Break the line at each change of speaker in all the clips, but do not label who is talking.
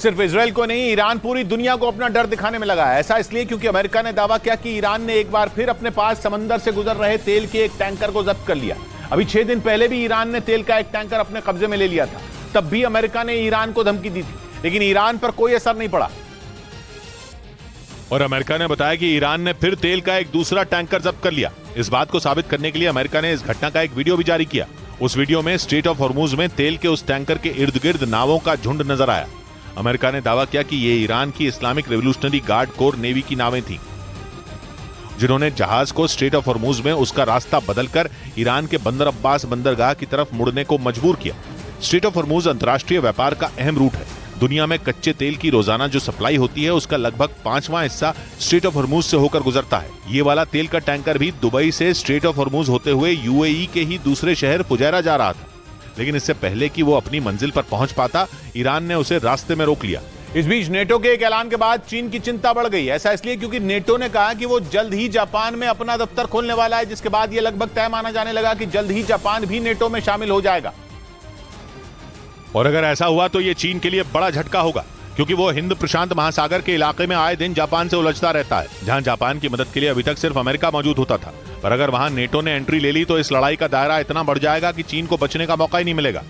सिर्फ इजराइल को नहीं, ईरान पूरी दुनिया को अपना डर दिखाने में लगा है। ऐसा इसलिए क्योंकि अमेरिका ने दावा किया कि ईरान ने एक बार फिर अपने पास समंदर से गुजर रहे तेल के एक टैंकर को जब्त कर लिया। अभी 6 दिन पहले भी ईरान ने तेल का एक टैंकर अपने कब्जे में ले लिया था। तब भी अमेरिका ने ईरान को धमकी दी थी, लेकिन ईरान पर कोई असर नहीं पड़ा।
और अमेरिका ने बताया कि ईरान ने फिर तेल का एक दूसरा टैंकर जब्त कर लिया। इस बात को साबित करने के लिए अमेरिका ने इस घटना का एक वीडियो भी जारी किया। उस वीडियो में स्ट्रेट ऑफ हॉर्मुज में तेल के उस टैंकर के इर्द गिर्द नावों का झुंड नजर आया। अमेरिका ने दावा किया कि ये ईरान की Islamic revolutionary guard core navy की नावें थीं, जिन्होंने जहाज को स्ट्रेट ऑफ हॉर्मुज में उसका रास्ता बदलकर ईरान के बंदर अब्बास बंदरगाह की तरफ मुड़ने को मजबूर किया। स्ट्रेट ऑफ हॉर्मुज अंतर्राष्ट्रीय व्यापार का अहम रूट है। दुनिया में कच्चे तेल की रोजाना जो सप्लाई होती है, उसका लगभग 5वां हिस्सा स्ट्रेट ऑफ हॉर्मुज से होकर गुजरता है। ये वाला तेल का टैंकर भी दुबई से स्ट्रेट ऑफ हॉर्मुज होते हुए यूएई के ही दूसरे शहर फुजैरा जा रहा था, लेकिन इससे पहले कि वो अपनी मंजिल पर पहुंच पाता, ईरान ने उसे रास्ते में रोक लिया।
इस बीच नेटो के एक ऐलान के बाद चीन की चिंता बढ़ गई। ऐसा इसलिए क्योंकि नेटो ने कहा कि वो जल्द ही जापान में अपना दफ्तर खोलने वाला है, जिसके बाद ये लगभग तय माना जाने लगा कि जल्द ही जापान भी नेटो में शामिल हो जाएगा।
और अगर ऐसा हुआ तो ये चीन के लिए बड़ा झटका होगा, क्योंकि वो हिंद प्रशांत महासागर के इलाके में आए दिन जापान से उलझता रहता है, जहां जापान की मदद के लिए अभी तक सिर्फ अमेरिका मौजूद होता था। पर अगर वहां नेटो ने एंट्री ले ली तो इस लड़ाई का दायरा इतना बढ़ जाएगा कि चीन को बचने का मौका ही नहीं मिलेगा।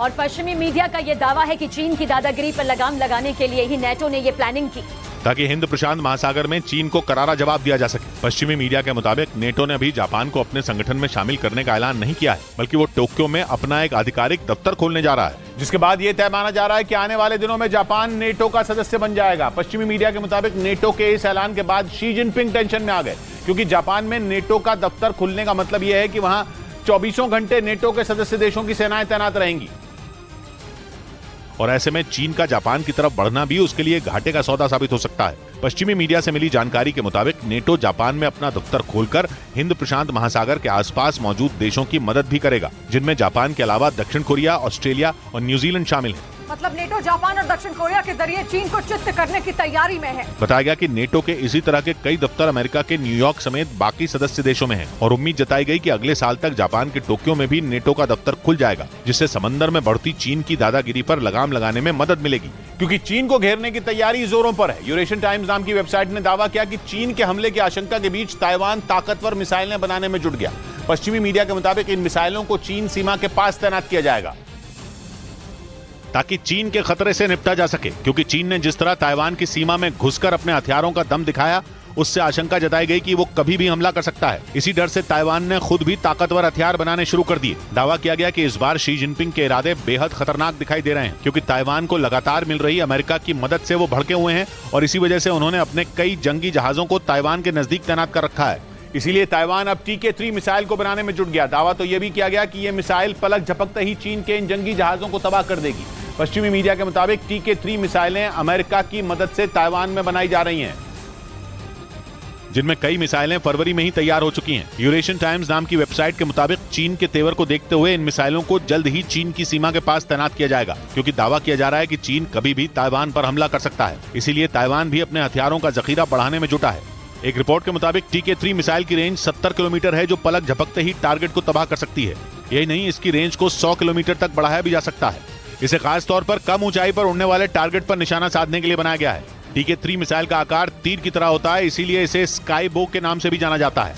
और पश्चिमी मीडिया का यह दावा है कि चीन की दादागिरी पर लगाम लगाने के लिए ही नेटो ने यह प्लानिंग की,
ताकि हिंद प्रशांत महासागर में चीन को करारा जवाब दिया जा सके। पश्चिमी मीडिया के मुताबिक नेटो ने अभी जापान को अपने संगठन में शामिल करने का ऐलान नहीं किया है, बल्कि वो टोक्यो में अपना एक आधिकारिक दफ्तर खोलने जा रहा है,
जिसके बाद ये तय माना जा रहा है कि आने वाले दिनों में जापान नेटो का सदस्य बन जाएगा। पश्चिमी मीडिया के मुताबिक नेटो के इस ऐलान के बाद शी जिनपिंग टेंशन में आ गए, क्योंकि जापान में नेटो का दफ्तर खुलने का मतलब यह है कि वहां 24 घंटे नेटो के सदस्य देशों की सेनाएं तैनात रहेंगी।
और ऐसे में चीन का जापान की तरफ बढ़ना भी उसके लिए घाटे का सौदा साबित हो सकता है। पश्चिमी मीडिया से मिली जानकारी के मुताबिक नेटो जापान में अपना दफ्तर खोलकर हिंद प्रशांत महासागर के आसपास मौजूद देशों की मदद भी करेगा, जिनमें जापान के अलावा दक्षिण कोरिया, ऑस्ट्रेलिया और न्यूजीलैंड शामिल है।
मतलब नेटो जापान और दक्षिण कोरिया के जरिए चीन को चित्त करने की तैयारी में है।
बताया गया कि नेटो के इसी तरह के कई दफ्तर अमेरिका के न्यूयॉर्क समेत बाकी सदस्य देशों में हैं, और उम्मीद जताई गई कि अगले साल तक जापान के टोक्यो में भी नेटो का दफ्तर खुल जाएगा, जिससे समंदर में बढ़ती चीन की दादागिरी पर लगाम लगाने में मदद मिलेगी।
क्योंकि चीन को घेरने की तैयारी जोरों पर है। यूरेशियन टाइम्स नाम की वेबसाइट ने दावा किया कि चीन के हमले की आशंका के बीच ताइवान ताकतवर मिसाइलें बनाने में जुट गया। पश्चिमी मीडिया के मुताबिक इन मिसाइलों को चीन सीमा के पास तैनात किया जाएगा,
ताकि चीन के खतरे से निपटा जा सके। क्योंकि चीन ने जिस तरह ताइवान की सीमा में घुसकर अपने हथियारों का दम दिखाया, उससे आशंका जताई गई कि वो कभी भी हमला कर सकता है। इसी डर से ताइवान ने खुद भी ताकतवर हथियार बनाने शुरू कर दिए। दावा किया गया कि इस बार शी जिनपिंग के इरादे बेहद खतरनाक दिखाई दे रहे हैं, क्योंकि ताइवान को लगातार मिल रही अमेरिका की मदद से वो भड़के हुए हैं, और इसी वजह से उन्होंने अपने कई जंगी जहाजों को ताइवान के नजदीक तैनात कर रखा है।
इसीलिए ताइवान अब TK-3 मिसाइल को बनाने में जुट गया। दावा तो यह भी किया गया कि यह मिसाइल पलक झपकते ही चीन के इन जंगी जहाजों को तबाह कर देगी। पश्चिमी मीडिया के मुताबिक TK-3 मिसाइलें अमेरिका की मदद से ताइवान में बनाई जा रही हैं,
जिनमें कई मिसाइलें फरवरी में ही तैयार हो चुकी हैं। यूरेशियन टाइम्स नाम की वेबसाइट के मुताबिक चीन के तेवर को देखते हुए इन मिसाइलों को जल्द ही चीन की सीमा के पास तैनात किया जाएगा, क्योंकि दावा किया जा रहा है कि चीन कभी भी ताइवान पर हमला कर सकता है। इसीलिए ताइवान भी अपने हथियारों का जखीरा बढ़ाने में जुटा है। एक रिपोर्ट के मुताबिक TK-3 मिसाइल की रेंज 70 किलोमीटर है, जो पलक झपकते ही टारगेट को तबाह कर सकती है। यही नहीं, इसकी रेंज को 100 किलोमीटर तक बढ़ाया भी जा सकता है। इसे खास तौर पर कम ऊंचाई पर उड़ने वाले टारगेट पर निशाना साधने के लिए बनाया गया है। TK-3 मिसाइल का आकार तीर की तरह होता है, इसीलिए इसे स्काई बो के नाम से भी जाना जाता है।